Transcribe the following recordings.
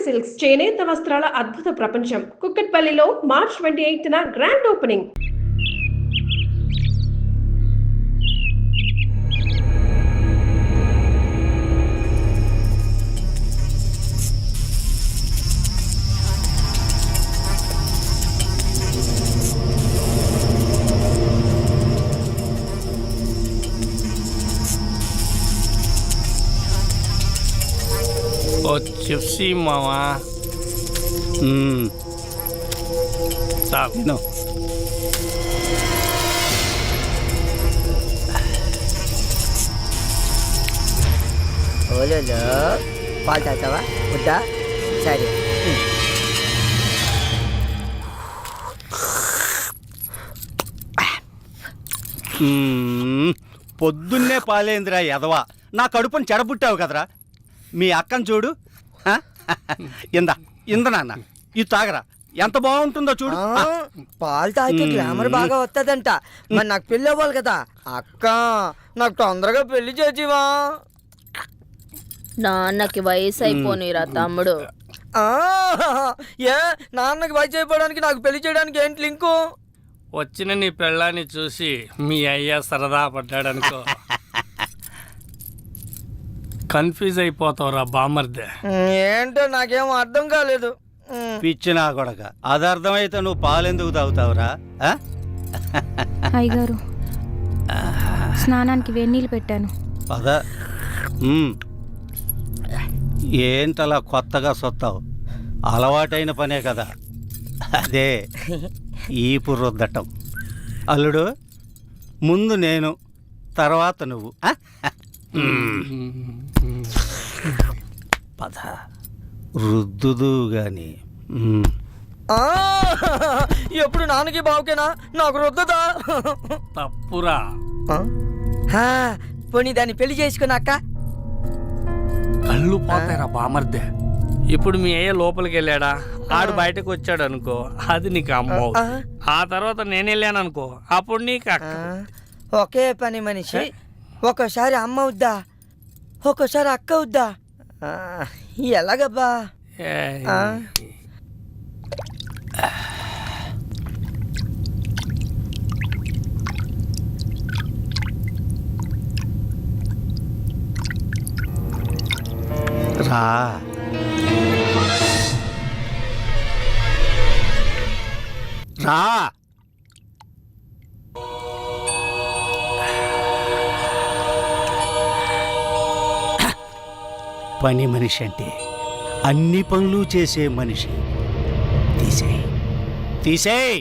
Silks చేనేత వస్త్రాల అద్భుత ప్రపంచం. కుక్కట్పల్లిలో మార్చ్ 28న గ్రాండ్ ఓపెనింగ్. చిప్సీ మావా తిను. ఓలో పాలు తాగుతావా వద్దా? సరే. పొద్దున్నే పాలేందిరా ఎదవా, నా కడుపుని చెడబుట్టావు కదరా. మీ అక్కను చూడు, ఇంద నాన్న ఇది తాగరా, ఎంత బాగుంటుందో చూడు. పాలు తాగితే గ్లామర్ బాగా వస్తుందంట. మరి నాకు పెళ్ళి అవ్వాలి కదా అక్క, నాకు తొందరగా పెళ్లి చేసివా? నాన్నకి వయసు అయిపోనిరా తమ్ముడు. ఏ నాన్నకి వయసు అయిపోవడానికి నాకు పెళ్లి చేయడానికి ఏంటి లింకు? వచ్చిన నీ పెళ్ళాన్ని చూసి మీ అయ్య సరదా పడ్డాడనుకో, కన్ఫ్యూజ్ అయిపోతావురా బామర్దే. ఏంటో నాకేం అర్థం కాలేదు. పిచ్చి నా కొడక, అది అర్థమైతే నువ్వు పాలెందుకు తాగుతావురా? అయ్యగారు, స్నానానికి వేడినీళ్ళు పెట్టాను. పద. ఏంటలా కొత్తగా సొత్తావు? అలవాటైన పనే కదా, అదే ఈపు రుద్దటం. అల్లుడు, ముందు నేను, తర్వాత నువ్వు. పద, రుద్దుదు గాని. ఎప్పుడు నాన్నకి బావుకేనా, నాకు రుద్దదా? తప్పురా. పోనీ దాన్ని పెళ్లి చేసుకున్నాక కళ్ళు పోతాయిరా బామర్దే. ఇప్పుడు మీ అయ్య లోపలికి వెళ్ళాడా, ఆడు బయటకు వచ్చాడు అనుకో, అది నీకు అమ్మ. ఆ తర్వాత నేను వెళ్ళాను అనుకో, అప్పుడు నీకు అక్క. ఒకే పని మనిషి ఒక్కోసారి అమ్మ అవుద్దా, ఒక్కోసారి అక్క అవుద్దా? ఎలాగబ్బా? రా. రా. పని మనిషి అంటే అన్ని పనులు చేసే మనిషి. తీసేయ్, తీసేయ్.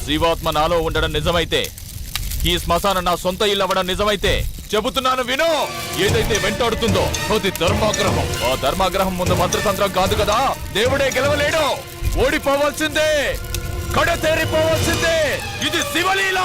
జీవాత్మ నాలో ఉండడం నిజమైతే, ఈ శ్మశానం నా సొంత ఇల్లు అవ్వడం నిజమైతే, చెబుతున్నాను విను. ఏదైతే వెంటాడుతుందో అది ధర్మాగ్రహం. ఆ ధర్మాగ్రహం ముందు మంత్రతంత్రం కాదు కదా, దేవుడే గెలవలేడు. ఓడిపోవాల్సిందే, కడతేరిపోవాల్సిందే. ఇది శివలీల.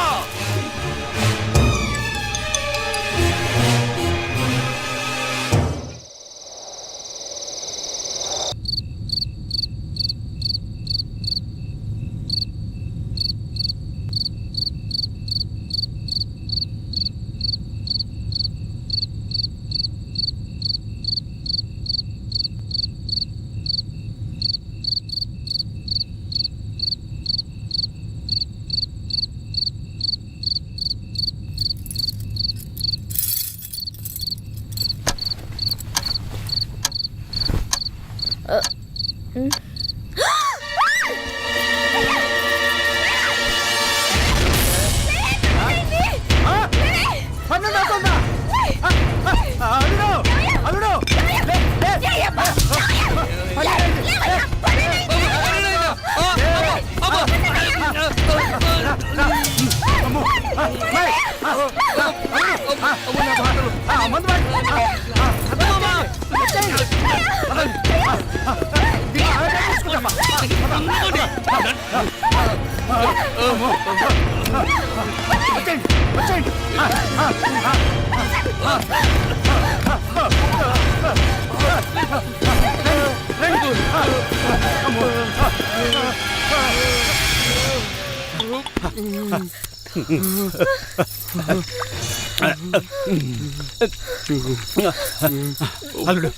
అల్లుడు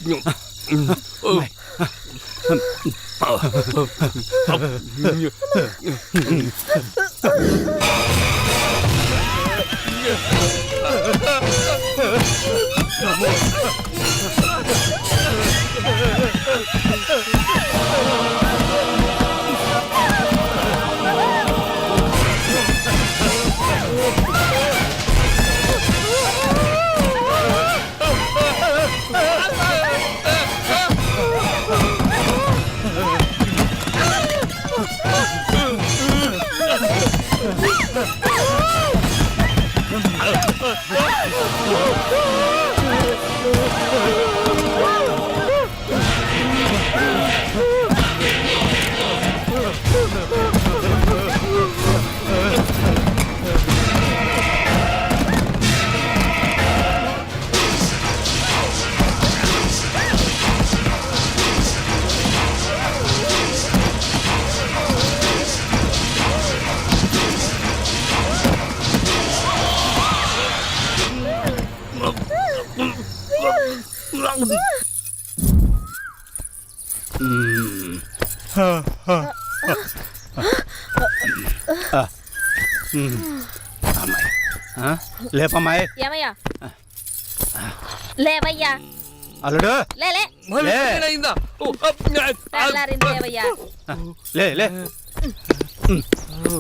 లేపమ్మాయి. ఏమయ్యా లేవయ్యా. అల్లుడు లే లే లే. తెల్లారింది లేవయ్యా. లే లే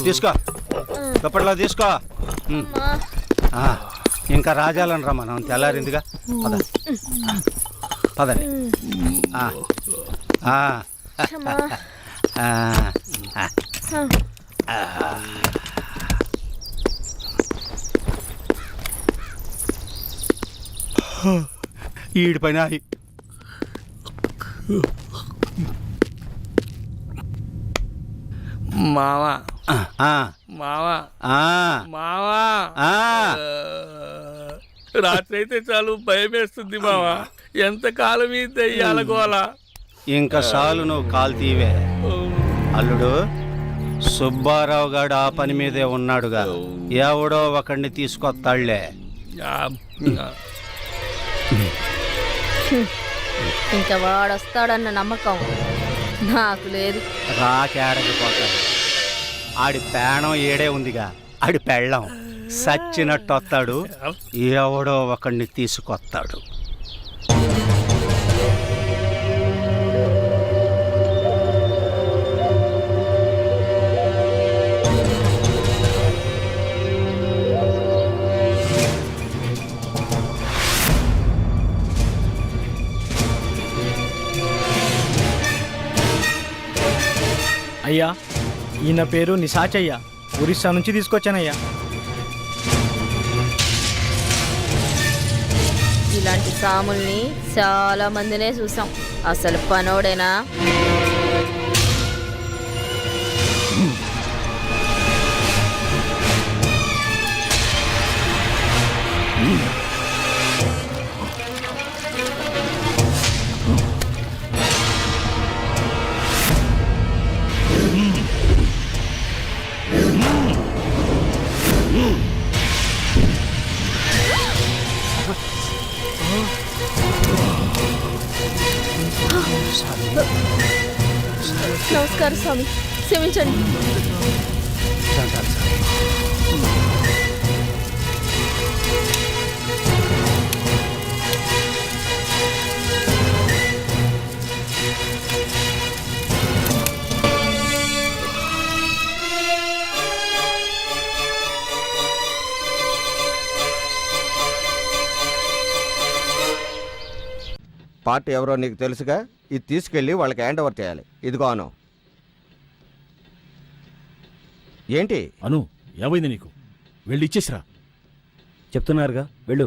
తీసుకో దుప్పట్లో తీసుకో. ఆ, ఇంకా రాజాలను రా మనం తెల్లారిందిగా. పద పదండి. ఈడి పైన మావా ఆ, మావా ఆ, మావా ఆ. రాత్రి అయితే చాలు భయం వేస్తుంది మావా. ఎంతకాలం ఈ దెయ్యాల గోల. ఇంకా చాలు నువ్వు కాలు తీవే. అల్లుడు సుబ్బారావు గారు ఆ పని మీదే ఉన్నాడుగా. ఎవడో ఒకడిని తీసుకొస్తాళ్లే. ఇంకా వాడొస్తాడన్న నమ్మకం నాకు లేదు. రాకేడకి పోతాడు. ఆడి పేణం ఏడే ఉందిగా. ఆడి పెళ్ళం సచ్చినట్టు వస్తాడు. ఎవడో ఒకడిని తీసుకొస్తాడు. అయ్యా, ఈయన పేరు నిశాచయ్య. ఒరిస్సా నుంచి తీసుకొచ్చానయ్యా. ఇలాంటి సాముల్ని చాలా మందినే చూసాం. అసలు పనోడేనా? నమస్కారం స్వామి, క్షమించండి. పార్టీ ఎవరో నీకు తెలుసుగా, ఇది తీసుకెళ్ళి వాళ్ళకి హ్యాండ్ ఓవర్ చేయాలి. ఇదిగో అను. ఏంటి అను, ఏమైంది నీకు? వెళ్ళి ఇచ్చేసిరా. చెప్తున్నారుగా, వెళ్ళు.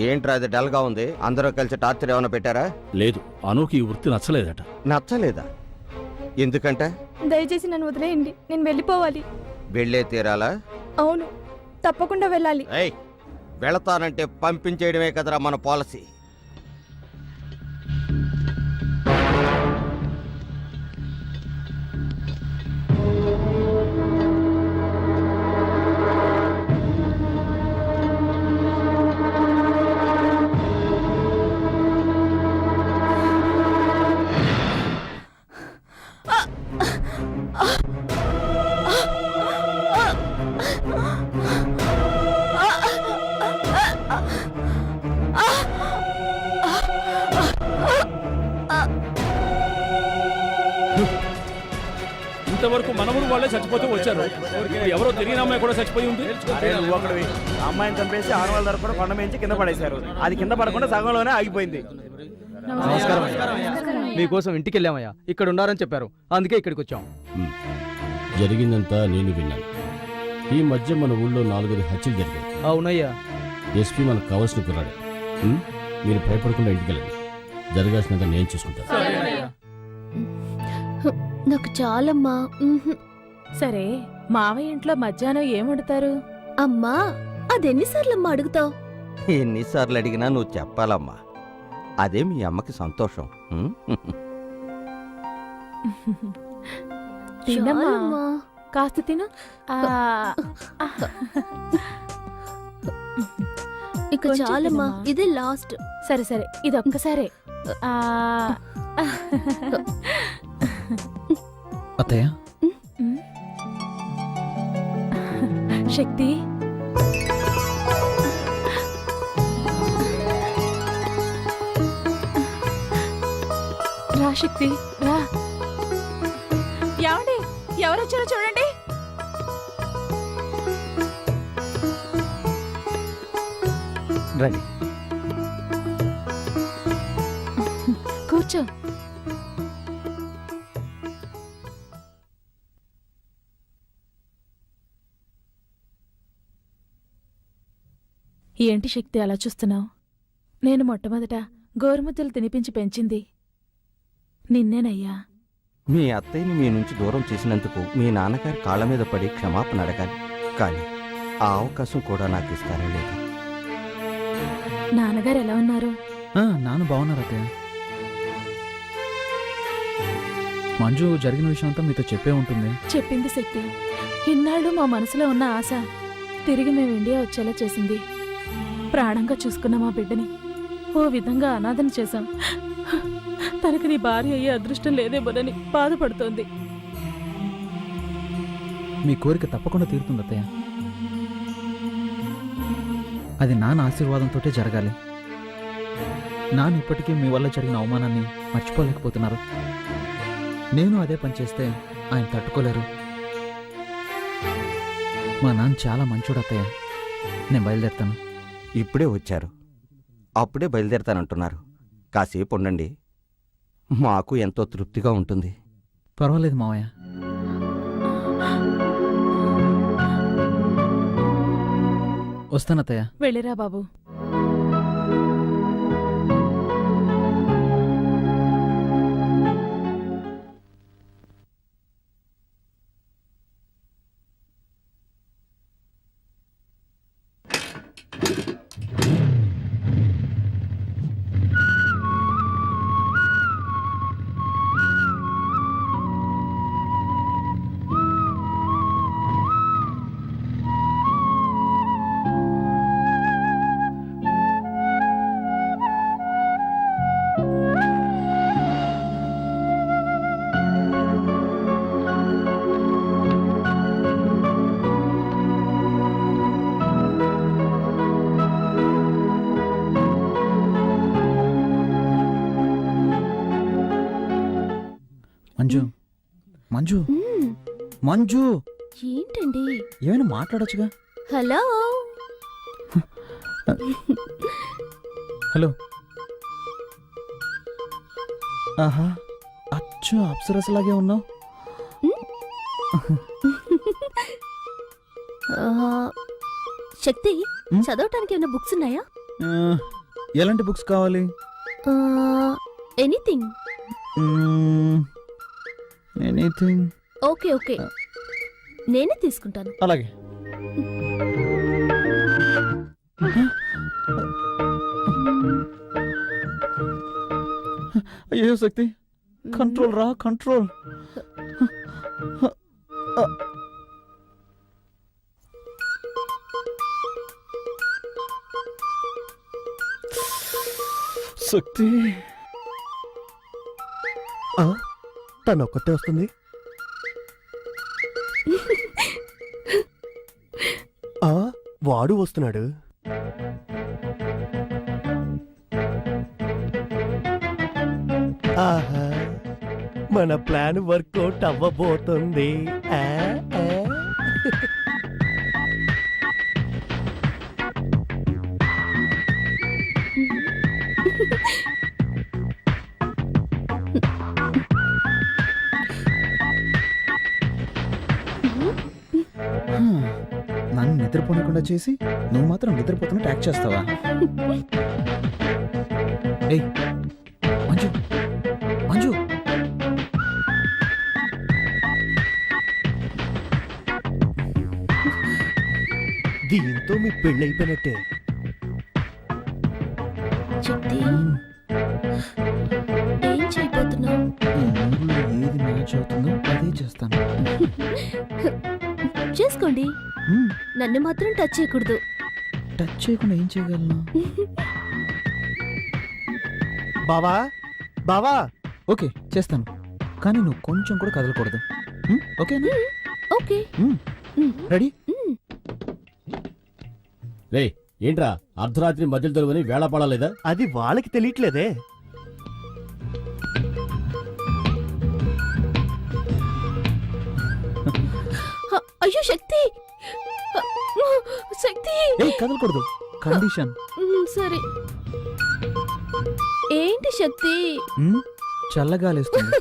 ఏంట్రా అది డల్గా ఉంది? అందరూ కలిసి టార్చర్ ఏమైనా పెట్టారా? లేదు, అనుకి ఈ వృత్తి నచ్చలేదట. నచ్చలేదా? ఎందుకంటే దయచేసి నన్ను వదిలేయండి, నేను వెళ్ళిపోవాలి. వెళ్ళే తీరాలా? అవును, తప్పకుండా వెళ్ళాలి. ఏయ్, వెళతానంటే పంపించేయడమే కదరా మన పాలసీ. ఇంతవరకు మనముడు వాళ్ళే చచ్చిపోతూ వచ్చారు. ఎవరో తెలియని అమ్మాయి కూడా చచ్చిపోయి ఉంది. నువ్వు ఒకడివి. ఆ అమ్మాయిని చంపేసి ఆనవాళ్ళ ధర కూడా కొండ మేంచి కింద పడేశారు. అది కింద పడకుండా సగంలోనే ఆగిపోయింది. నమస్కారం. మీకోసం ఇంటికి వెళ్ళామయ్యా, ఇక్కడ ఉన్నారని చెప్పారు, అందుకే ఇక్కడికి వచ్చాం. జరిగిందంతా నేను విన్నాను. ఈ మధ్య మన ఊళ్ళో 4 హత్యలు జరిగాయి. అవునయ్యా. ఎస్పీ మనకు కావాల్సిన కుర్రాడు. మీరు భయపడకుండా ఇంటికి వెళ్ళండి. జరగాల్సినంత నేను చూసుకుంటాను. నాకు చాలమ్మా. సరే, మావయ్య ఇంట్లో మధ్యాహ్నం ఏం వండుతారు? అమ్మా, అదెన్నిసార్లమ్మా అడుగుతావు? ఎన్నిసార్లు అడిగినా నువ్వు చెప్పాలమ్మా. అదే మీ అమ్మకి సంతోషం. తినమ్మా, కాస్త తిను. ఇక చాలమ్మా, ఇదే లాస్ట్. సరే సరే, ఇది ఒక్కసారే. అత్తయ్య, శక్తి, రా శక్తి, రా. ఏమండి, ఎవరొచ్చారో చూడండి. రండి. కూర్చో. ఏంటి శక్తి అలా చూస్తున్నావు? నేను మొట్టమొదట గోరుముద్దలు తినిపించి పెంచింది నిన్నేనయ్యా. మీ అత్తయ్యని మీ నుంచి దూరం చేసినందుకు మీ నాన్నగారి కాళ్ళ మీద పడి క్షమాపణ అడగాలి. కానీ ఆ అవకాశం కూడా నాకు ఇస్తారో లేదు. నాన్నగారు ఎలా ఉన్నారు? నాన్న బాగున్నారు అత్తయ్య. మంజు జరిగిన విషయం అంతా మీతో చెప్పే ఉంటుంది. చెప్పింది శక్తి. ఇన్నాళ్ళు మా మనసులో ఉన్న ఆశ తిరిగి మేము ఇండియా వచ్చేలా చేసింది. ప్రాణంగా చూసుకున్న మా బిడ్డని ఓ విధంగా అనాథన చేశాం. తనకి నీ భార్య అయ్యే అదృష్టం లేదేమోనని బాధపడుతోంది. మీ కోరిక తప్పకుండా తీరుతుంది అత్తయ్య. అది నాన్న ఆశీర్వాదంతోటే జరగాలి. నాన్న ఇప్పటికీ మీ వల్ల జరిగిన అవమానాన్ని మర్చిపోలేకపోతున్నారు. నేను అదే పని చేస్తే ఆయన తట్టుకోలేరు. మా నాన్న చాలా మంచోడు అత్తయ్య. నేను బయలుదేరుతాను. ఇప్పుడే వచ్చారు, అప్పుడే బయలుదేరతానంటున్నారు. కాసేపు ఉండండి, మాకు ఎంతో తృప్తిగా ఉంటుంది. పర్వాలేదు మావయ్య. వస్తానత్తయ్య. వెళ్ళిరా బాబు. మంజు మ్మ్. మంజు ఏంటండి? ఏమైనా మాట్లాడొచ్చుగా. హలో. హలో. ఆహా, అచ్చు అప్సరసలాగే ఉన్నావు. శక్తి, మ్మ్? చదవటానికి ఏమైనా బుక్స్ ఉన్నాయా? ఎలాంటి బుక్స్ కావాలి? ఎనీథింగ్. ఎనీథింగ్. ఓకే ఓకే, నేనే తీసుకుంటాను. అలాగే. అయ్యో శక్తి, కంట్రోల్ రా, కంట్రోల్. శక్తి, తను ఒక్కతే వస్తుంది. వాడు వస్తున్నాడు. ఆహా, మన ప్లాన్ వర్కౌట్ అవ్వబోతుంది. నన్ను నిద్రపోనకుండా చేసి నువ్వు మాత్రం నిద్రపోతున్నట్టు యాక్ట్ చేస్తావా? ఏయ్ మంజు, మంజు. దీంతో మీ పెళ్ళైపోయినట్టే. శక్తి, ఏం చేయబోతున్నావు? ఈ మూడులో ఏది మ్యాచ్ అవుతుందో అదే చేస్తాను. చేసుకోండి, మ్మ్. నన్ను మాత్రం టచ్ చేయకూడదు. టచ్ చేయకుండా ఏం చేయగలను? బావా, బావా. ఓకే, చేస్తాను. కానీ నువ్వు కొంచెం కూడా కదలకూడదు. ఓకేనా? ఓకే. రెడీ? రే ఏంట్రా అర్ధరాత్రి మధ్యలో దొరుకుని వేళ పడలేదా? అది వాళ్ళకి తెలియట్లేదే. అయ్యో శక్తి, శక్తి. ఏయ్ కదలకూడదు, కండిషన్. సరే. ఏంటి శక్తి? చల్లగాలేస్తుంది.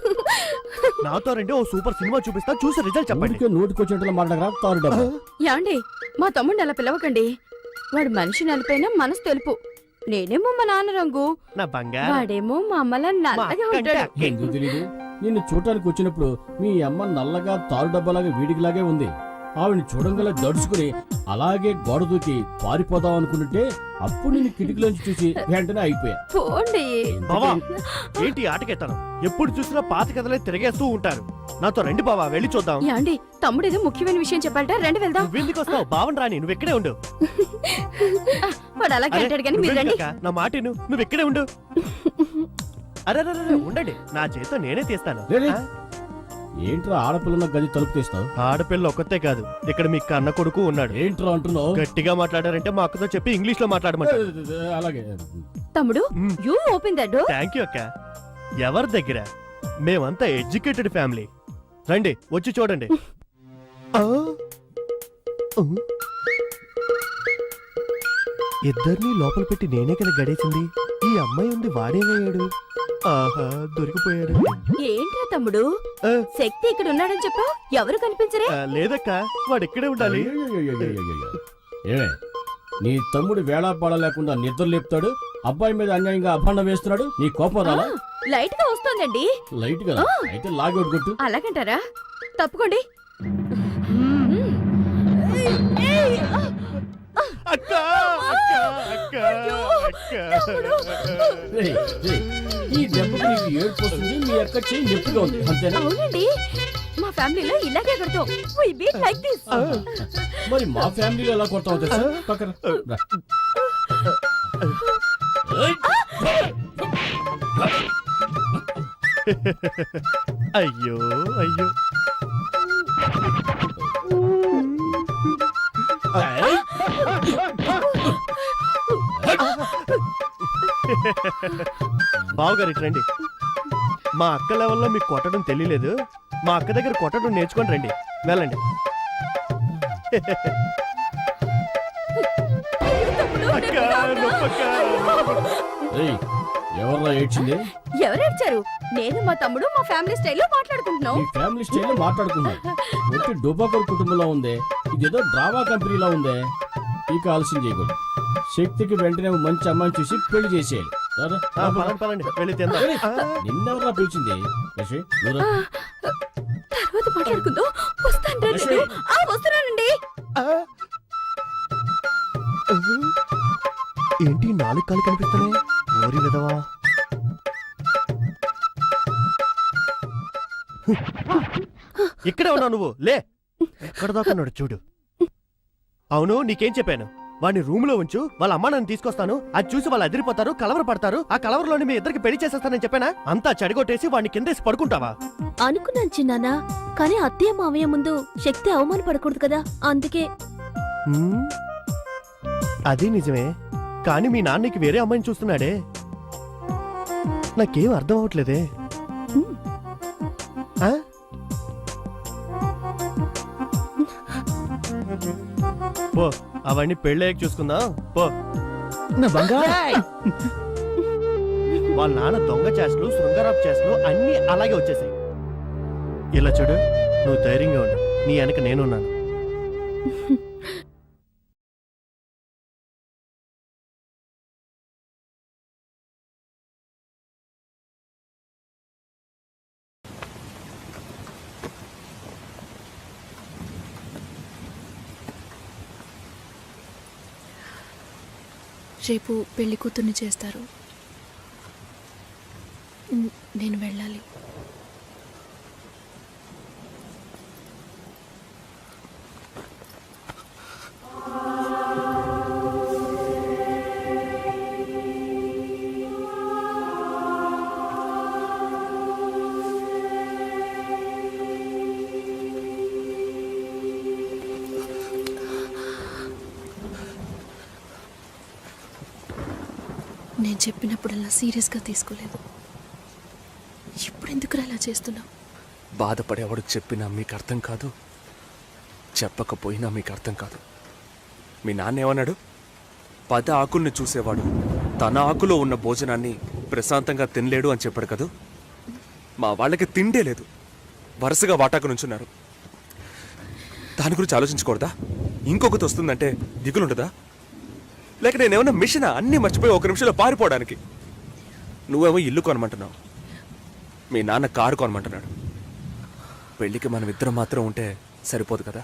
నాతో రండి, ఓ సూపర్ సినిమా చూపిస్తా, చూసి రిజల్ట్ చెప్పండి. నోటికొచ్చేట్లు మాట్లాడరా తారు డబ్బా. యాండి, మా తమ్ముడిని అలా పిలవకండి. వాడు మనిషి నలిపైన మనసు తెలుపు. నేనేమో మా నాన్న రంగు, నా బంగారం. వాడేమో మా అమ్మలా నల్లగా ఉంటాడు. ఎందుకు తెలీదు? నిన్ను చూడటానికి వచ్చినప్పుడు మీ అమ్మ నల్లగా తారు డబ్బాలాగా వీడికిలాగే ఉంది. ఆవిడని చూడంగల దడుచుకుని అలాగే గోడ దూకి పారిపోదాం అనుకుంటుంటే అప్పుడు నేను కిటికీలోంచి చూసి వెంటనే అయిపోయా. పోండి. బావా, ఏంటి ఆటకెత్తాను? ఎప్పుడు చూసినా పాత కథలే తిరిగేస్తూ ఉంటారు. నాతో రండి బావా, వెళ్ళి చూద్దాం. యాండి, తమ్ముడు ఏదో ముఖ్యమైన విషయం చెప్పాలట, రండి వెళ్దాం. నువ్వెందుకు వస్తావు? బావన్ రాని, నువ్వు ఇక్కడే ఉండు. వాడు అలాగే అరే, అంటాడు కానీ మీరు నువ్వేంటి రండి. అక్క? నా మాట విను, నువ్వు ఇక్కడే ఉండు. అరే ఉండండి, నా చేతితో నేనే తీస్తాను. రే, రే. ఆ? ఏంట్రా ఆడపిల్లన్న గది తలుపు తీస్తావు? ఆడపిల్ల ఒక్కతే కాదు, ఇక్కడ మీ కన్న కొడుకు ఉన్నాడు. ఏంట్రా అంటున్నావు? గట్టిగా మాట్లాడారంటే మా అక్కతో చెప్పి ఇంగ్లీష్ లో మాట్లాడమంటారు. అలాగే. తమ్ముడు, you open the door. Thank you అక్క. ఎవరి దగ్గర? మేమంతా ఎడ్యుకేటెడ్ ఫ్యామిలీ. రండి, వచ్చి చూడండి. ఇద్దరిని లోపల పెట్టి నేనే కదా గడేసింది. ఈ అమ్మాయి ఉంది, వాడేమయ్యాడు? ఆహా, దొరికిపోయాడు. ఏంట్రా తమ్ముడు, ఆ. శక్తి ఇక్కడ ఉన్నాడని చెప్పావు, ఎవరు కనిపించరే? లేదక్క, వాడు ఇక్కడే ఉండాలి. ఏమే, నీ తమ్ముడు వేళాపాడ లేకుండా నిద్ర లేపుతాడు, అబ్బాయి మీద అన్యాయంగా అభాండం వేస్తున్నాడు, నీ కోపం రాలా? లైట్ గా వస్తోందండి. లైట్ కదా, అయితే లాగౌట్ కొట్టు. అలాగంటారా? తప్పుకోండి. అక్క, అక్క, అక్క, అక్క. రేయ్, రేయ్, ఈ దెబ్బకి నీకు ఏడుపు వస్తుంది, మీ అక్క చెయ్యి నొప్పిగా ఉంది, అంతేనా? అవునండి, మా ఫ్యామిలీలో ఇలాగే కొడతాం. We beat like this. మరి మా ఫ్యామిలీలో ఎలా కొడతావు తెలుసా? పక్కన రా. అయ్యో అయ్యో. బావగారు ఇటు రండి. మా అక్క లెవెల్లో మీకు కొట్టడం తెలియలేదు, మా అక్క దగ్గర కొట్టడం నేర్చుకొని రండి. వెళ్ళండి. అక్క, నొప్పక్క. ఏయ్, ఎవర్రా ఏడ్చింది? ఎవరేడ్చారు? నేను మా తమ్ముడు మా ఫ్యామిలీ స్టైల్లో మాట్లాడుకుంటున్నాం. మీ ఫ్యామిలీ స్టైల్లో మాట్లాడుకున్నాం. ఒట్టి డుబాకర్ కుటుంబంలో ఉందే, ఇదేదో డ్రామా కంపెనీలో ఉందే. ఇక ఆలస్యం చేయకూడదు. శక్తికి వెంటనే మంచి అమ్మాయిని చూసి పెళ్లి చేసేయాలి. పదండి, వెళ్ళి తిందాం. నిన్నెవరా పిలిచింది? యశ్వి, నువ్వురా. తర్వాత మాట్లాడుకుందాం. వస్తాను రండి. యశ్వి. వస్తున్నానండి. ఏంటి 4 కాళ్ళు కనిపిస్తున్నాయి? ఓరి విధవా. ఇక్కడే ఉన్నావు నువ్వు. లే, ఎక్కడ దాకున్నాడు చూడు. అవును, నీకేం చెప్పాను? వాడిని రూమ్ లో ఉంచు, వాళ్ళ అమ్మ నన్ను తీసుకొస్తాను, అది చూసి వాళ్ళు అదిరిపోతారు, కలవర పడతారు, ఆ కలవరలోని మీ ఇద్దరికి పెళ్లి చేసేస్తానని చెప్పానా? అంతా చెడగొట్టేసి వాడిని కిందేసి పడుకుంటావా? అనుకున్నాను చిన్నానా, కానీ అత్తయ్య మావయ్య ముందు శక్తి అవమానపడకూడదు కదా, అందుకే. అది నిజమే, కానీ మీ నాన్నకి వేరే అమ్మాయిని చూస్తున్నాడే. నాకేం అర్థం అవట్లేదే. పో, అవన్నీ పెళ్ళయ్యాక చూసుకుందాం. పో. వాళ్ళ నాన్న దొంగ చేష్టలు, శృంగారపు చేష్టలు అన్నీ అలాగే వచ్చేసాయి. ఇలా చూడు, నువ్వు ధైర్యంగా ఉండు, నీ వెనక నేనున్నాను. రేపు పెళ్లి కూతుర్ని చేస్తారు. నేను వెళ్ళాలి. నేను చెప్పినప్పుడల్లా సీరియస్గా తీసుకోలేదు. ఇప్పుడు ఎందుకు అలా చేస్తున్నావు? బాధపడేవాడు చెప్పినా మీకు అర్థం కాదు, చెప్పకపోయినా మీకు అర్థం కాదు. మీ నాన్న ఏమన్నాడు? 10 ఆకుల్ని చూసేవాడు తన ఆకులో ఉన్న భోజనాన్ని ప్రశాంతంగా తినలేడు అని చెప్పాడు కదా. మా వాళ్ళకి తిండే లేదు, వరుసగా వాటాకు నుంచున్నారు. దాని గురించి ఆలోచించకూడదా? ఇంకొకటి వస్తుందంటే దిగులుండదా? లేక నేనేమన్నా మిషనా అన్నీ మర్చిపోయి 1 నిమిషంలో పారిపోవడానికి? నువ్వేమో ఇల్లు కొనమంటున్నావు, మీ నాన్న కారు కొనమంటున్నాడు. పెళ్ళికి మనం ఇద్దరం మాత్రం ఉంటే సరిపోదు కదా.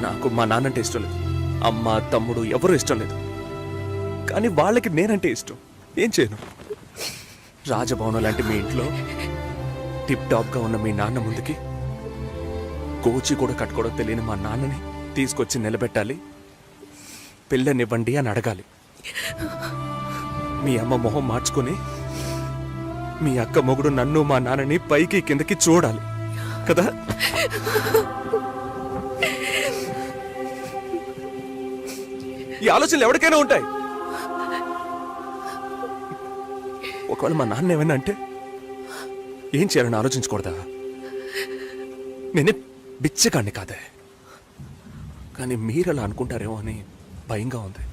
నాకు మా నాన్నంటే ఇష్టం లేదు, అమ్మ తమ్ముడు ఎవరూ ఇష్టం లేదు, కానీ వాళ్ళకి నేనంటే ఇష్టం. ఏం చేయను? రాజభవనం లాంటి మీ ఇంట్లో టిప్ టాప్గా ఉన్న మీ నాన్న ముందుకి కోచి కూడా కట్టుకోవడం తెలియని మా నాన్నని తీసుకొచ్చి నిలబెట్టాలి, పిల్లనివ్వండి అని అడగాలి. మీ అమ్మ మొహం మార్చుకొని మీ అక్క మొగుడు నన్ను మా నాన్నని పైకి కిందకి చూడాలి కదా. ఈ ఆలోచనలు ఎవరికైనా ఉంటాయి. ఒకవేళ మా నాన్న ఏమైనా అంటే ఏం చేయాలని ఆలోచించకూడదా? నేనే బిచ్చగాన్ని కాదే, కానీ మీరలా అనుకుంటారేమో అని భయంగా ఉంది.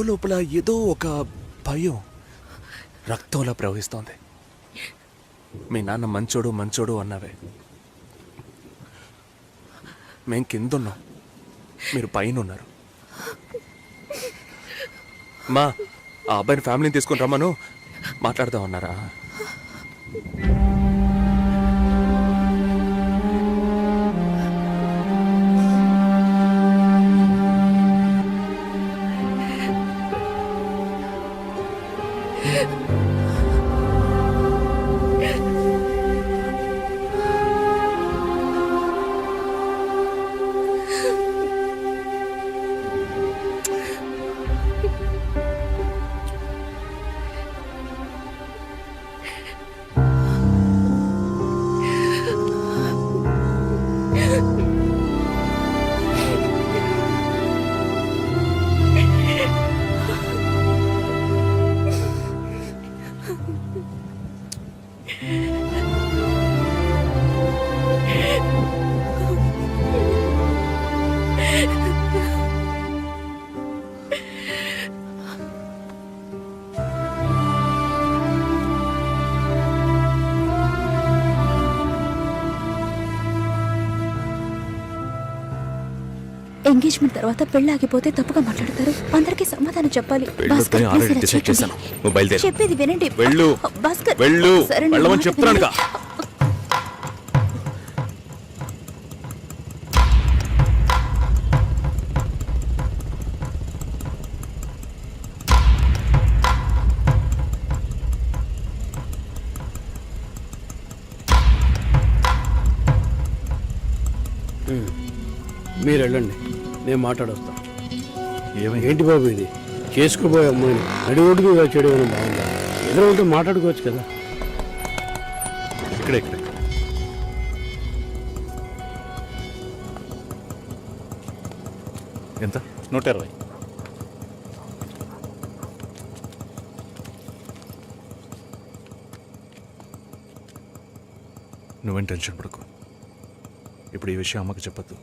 లోపల ఏదో ఒక భయం రక్తంలా ప్రవహిస్తోంది. మీ నాన్న మంచోడు మంచోడు అన్నావే, మేం కిందున్నాం, మీరు పైన ఉన్నారు. మా ఆ అబ్బాయిని ఫ్యామిలీని తీసుకుని రమ్మను, మాట్లాడదామన్నారా? ఎంగేజ్మెంట్ తర్వాత పెళ్లి ఆగిపోతే తప్పుగా మాట్లాడతారు. అందరికీ సమాధానం చెప్పాలి. భాస్కర్, ఆల్రెడీ please ఇలా డిసైడ్ చేయకండి. చేశాను. నువ్వు బయలుదేరు. చెప్పేది వినండి. వెళ్ళు. భాస్కర్, వెళ్ళు. సరే, నా వెళ్ళమని మాట చెప్తున్నానుగా. వినండి. మీరు వెళ్ళండి, నేను మాట్లాడొస్తాను. ఏంటి బాబు ఇది? చేసుకోబోయే అమ్మాయిని అడిగొడుగు చేయడం బాగుందా? ఎదురు ఉంటే మాట్లాడుకోవచ్చు కదా. ఇక్కడే ఎంత? 120. నువ్వేం టెన్షన్ పడకు. ఇప్పుడు ఈ విషయం అమ్మకి చెప్పద్దు.